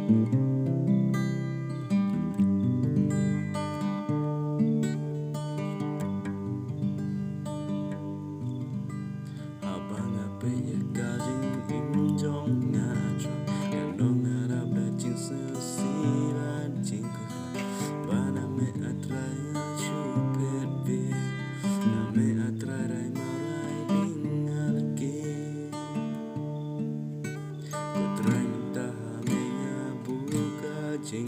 Abang apa ya kajing injong ngajong Kandong harap da jing sesiran jing kusla Bana me atraya chupet be Na me atrarai marai dingalke Kutrai mentah menya buka jing